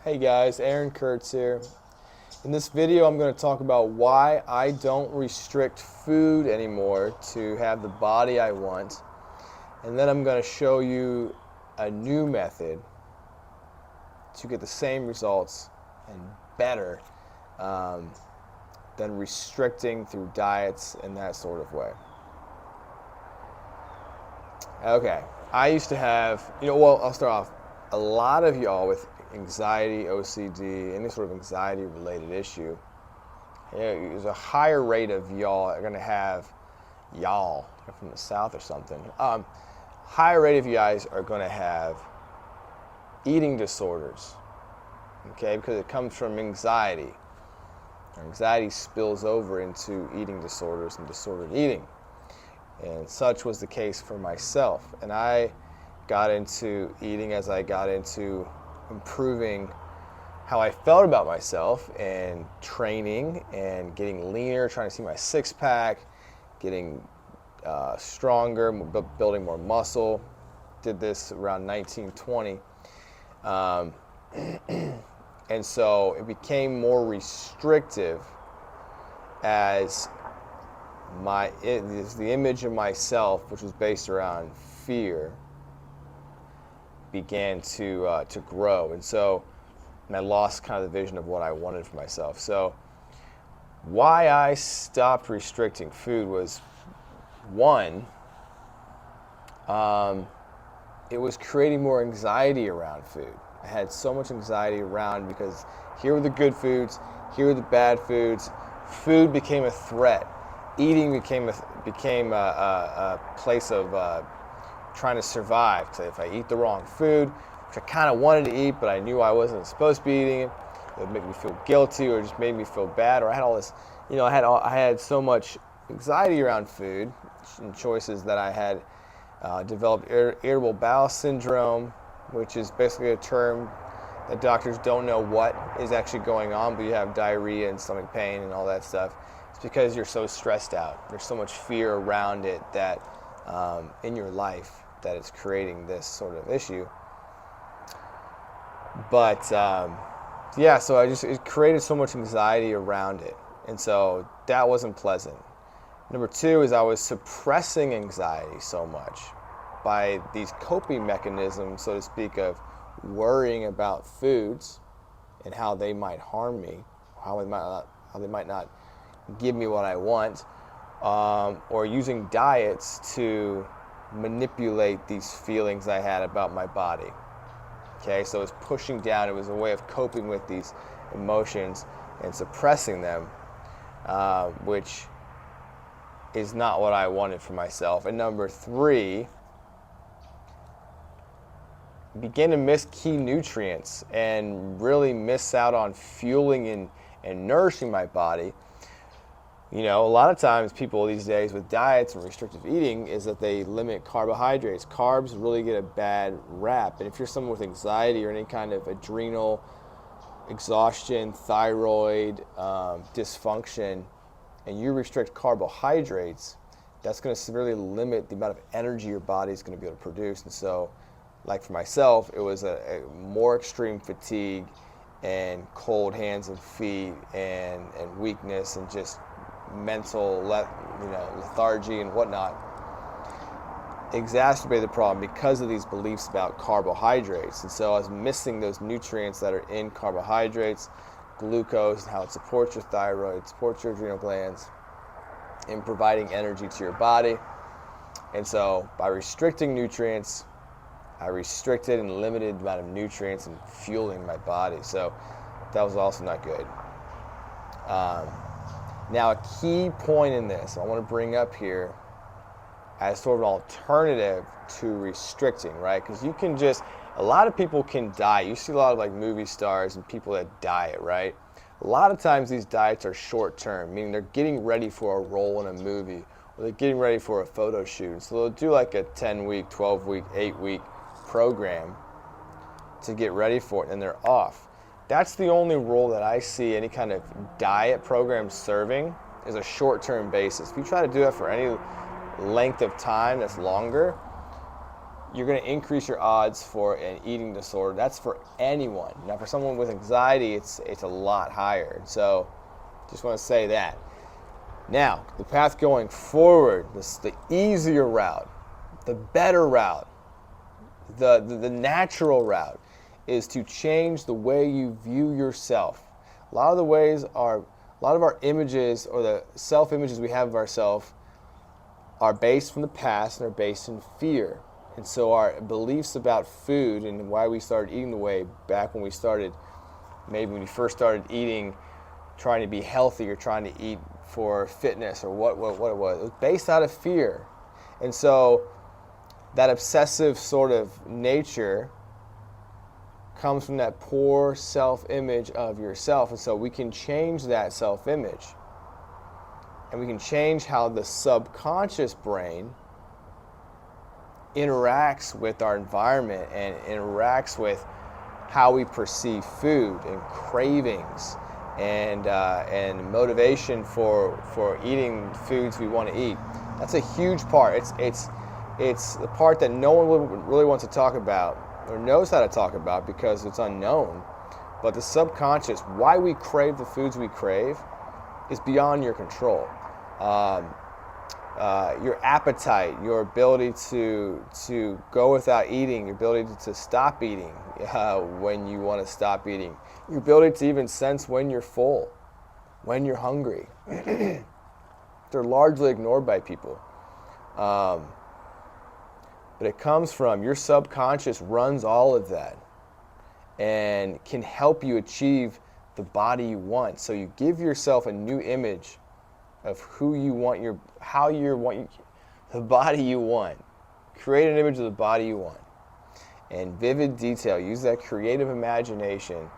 Hey guys, Aaron Kurtz here. In this video, I'm going to talk about why I don't restrict food anymore to have the body I want. And then I'm going to show you a new method to get the same results and better than restricting through diets and that sort of way. Okay, I used to have, I'll start off. A lot of y'all with anxiety, OCD, any sort of anxiety related issue, there's a higher rate of y'all are going to have, y'all from the South or something, higher rate of you guys are going to have eating disorders, okay, because it comes from anxiety. Anxiety spills over into eating disorders and disordered eating. And such was the case for myself. And I got into eating as I got into improving how I felt about myself and training and getting leaner, trying to see my six-pack, getting stronger, building more muscle. Did this around 1920. And so it became more restrictive as the image of myself, which was based around fear, began to grow. And so I lost kind of the vision of what I wanted for myself. So why I stopped restricting food was, one, it was creating more anxiety around food. I had so much anxiety around because here were the good foods, here were the bad foods. Food became a threat. Eating became a place of trying to survive. So if I eat the wrong food, which I kind of wanted to eat, but I knew I wasn't supposed to be eating it, it would make me feel guilty, or just made me feel bad. Or I had all this, I had so much anxiety around food and choices that I had developed irritable bowel syndrome, which is basically a term that doctors don't know what is actually going on, but you have diarrhea and stomach pain and all that stuff. It's because you're so stressed out. There's so much fear around it that in your life that it's creating this sort of issue. But so it created so much anxiety around it. And so that wasn't pleasant. Number two is I was suppressing anxiety so much by these coping mechanisms, so to speak, of worrying about foods and how they might harm me, how they might not give me what I want, or using diets to manipulate these feelings I had about my body. Okay, so it was pushing down. It was a way of coping with these emotions and suppressing them, which is not what I wanted for myself. And number three, begin to miss key nutrients and really miss out on fueling and nourishing my body. A lot of times people these days with diets and restrictive eating is that they limit carbohydrates. Carbs really get a bad rap. And if you're someone with anxiety or any kind of adrenal exhaustion, thyroid dysfunction, and you restrict carbohydrates, that's going to severely limit the amount of energy your body is going to be able to produce. And so, like for myself, it was a more extreme fatigue and cold hands and feet and weakness and just mental lethargy and whatnot exacerbated the problem because of these beliefs about carbohydrates. And so I was missing those nutrients that are in carbohydrates, glucose, and how it supports your thyroid, supports your adrenal glands in providing energy to your body. And so by restricting nutrients, I restricted and limited the amount of nutrients and fueling my body. So that was also not good. Now, a key point in this I want to bring up here as sort of an alternative to restricting, right? Because a lot of people can diet. You see a lot of like movie stars and people that diet, right? A lot of times these diets are short term, meaning they're getting ready for a role in a movie or they're getting ready for a photo shoot. So they'll do like a 10-week, 12-week, 8-week program to get ready for it, and they're off. That's the only role that I see any kind of diet program serving is a short-term basis. If you try to do that for any length of time that's longer, you're going to increase your odds for an eating disorder. That's for anyone. Now, for someone with anxiety, it's a lot higher. So, just want to say that. Now, the path going forward, the easier route, the better route, the natural route, is to change the way you view yourself. A lot of our images, or the self-images we have of ourselves, are based from the past and are based in fear. And so our beliefs about food and why we started eating the way back when we started, maybe when you first started eating, trying to be healthy or trying to eat for fitness or what it was based out of fear. And so that obsessive sort of nature comes from that poor self-image of yourself. And so we can change that self-image. And we can change how the subconscious brain interacts with our environment and interacts with how we perceive food and cravings and motivation for eating foods we want to eat. That's a huge part. It's the part that no one really wants to talk about or knows how to talk about because it's unknown. But the subconscious, why we crave the foods we crave, is beyond your control. Your appetite, your ability to go without eating, your ability to stop eating when you want to stop eating, your ability to even sense when you're full, when you're hungry. They're largely ignored by people. But it comes from your subconscious runs all of that and can help you achieve the body you want. So you give yourself a new image of who you want, the body you want. Create an image of the body you want. And vivid detail, use that creative imagination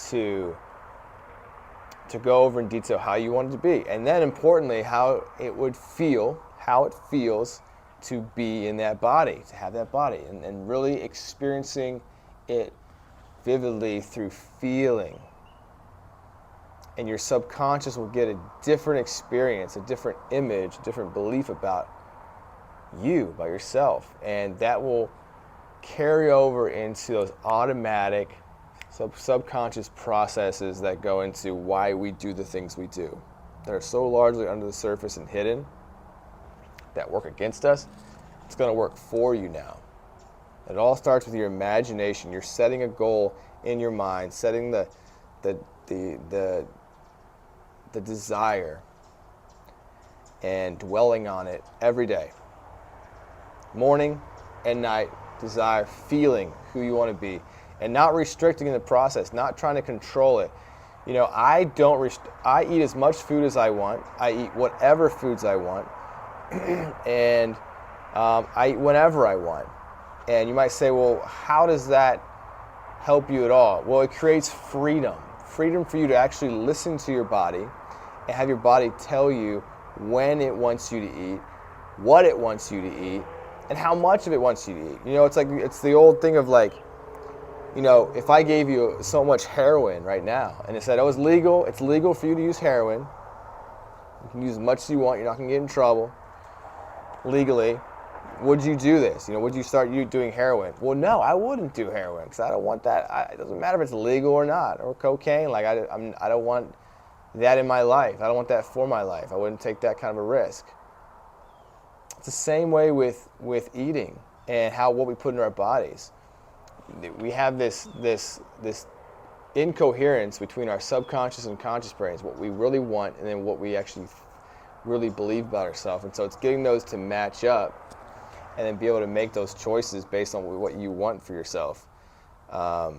to go over in detail how you want it to be. And then importantly, how it feels to be in that body, to have that body, and really experiencing it vividly through feeling. And your subconscious will get a different experience, a different image, a different belief about you, about yourself. And that will carry over into those automatic subconscious processes that go into why we do the things we do, that are so largely under the surface and hidden, that work against us. It's going to work for you now. It all starts with your imagination. You're setting a goal in your mind, setting the desire and dwelling on it every day. Morning and night, desire, feeling who you want to be, and not restricting the process, not trying to control it. You know, I eat as much food as I want. I eat whatever foods I want. And I eat whenever I want. And you might say, well, how does that help you at all? Well, it creates freedom for you to actually listen to your body and have your body tell you when it wants you to eat, what it wants you to eat, and how much of it wants you to eat. You know, it's the old thing of like, you know, if I gave you so much heroin right now and it said, oh, it's legal for you to use heroin. You can use as much as you want, you're not gonna get in trouble legally. Would you do this? You know, would you start doing heroin? Well, no, I wouldn't do heroin because I don't want that. It doesn't matter if it's legal or not, or cocaine. Like I don't want that in my life. I don't want that for my life. I wouldn't take that kind of a risk. It's the same way with eating and what we put in our bodies. We have this incoherence between our subconscious and conscious brains, what we really want and then what we actually really believe about ourselves. And so it's getting those to match up and then be able to make those choices based on what you want for yourself. But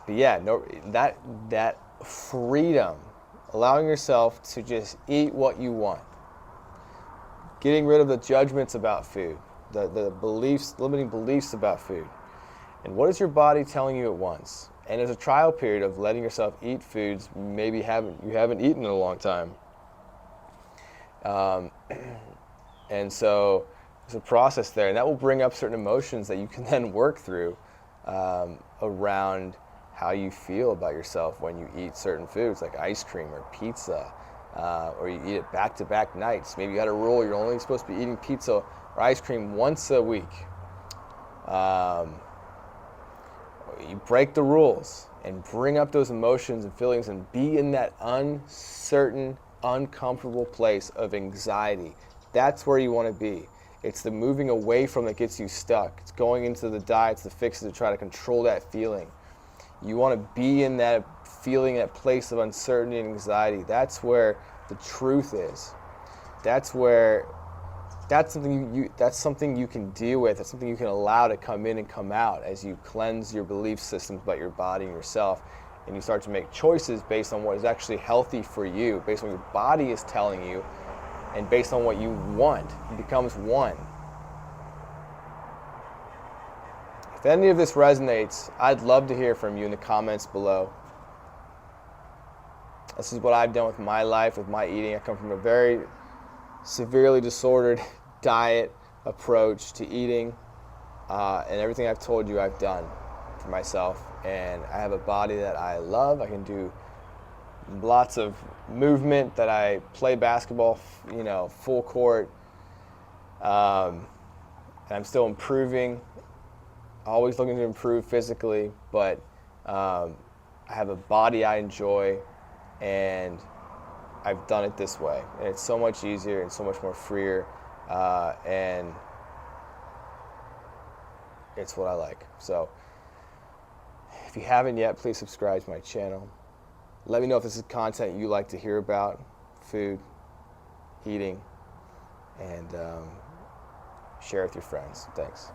yeah, that freedom, allowing yourself to just eat what you want, getting rid of the judgments about food, the beliefs, limiting beliefs about food, and what is your body telling you it wants. And there's a trial period of letting yourself eat foods maybe you haven't eaten in a long time. And so there's a process there, and that will bring up certain emotions that you can then work through around how you feel about yourself when you eat certain foods like ice cream or pizza, or you eat it back-to-back nights. Maybe you had a rule you're only supposed to be eating pizza or ice cream once a week. You break the rules and bring up those emotions and feelings and be in that uncertain, uncomfortable place of anxiety. That's where you want to be. It's the moving away from that gets you stuck. It's going into the diets, the fixes to try to control that feeling. You want to be in that feeling, that place of uncertainty and anxiety. That's where the truth is. That's something you can deal with. That's something you can allow to come in and come out as you cleanse your belief systems about your body and yourself, and you start to make choices based on what is actually healthy for you, based on what your body is telling you, and based on what you want. It becomes one. If any of this resonates, I'd love to hear from you in the comments below. This is what I've done with my life, with my eating. I come from a very severely disordered diet approach to eating, and everything I've told you I've done for myself, and I have a body that I love. I can do lots of movement, that I play basketball, full court, and I'm still improving, always looking to improve physically, but I have a body I enjoy, and I've done it this way, and it's so much easier and so much more freer, and it's what I like. So if you haven't yet, please subscribe to my channel. Let me know if this is content you like to hear about, food, eating, and share with your friends. Thanks.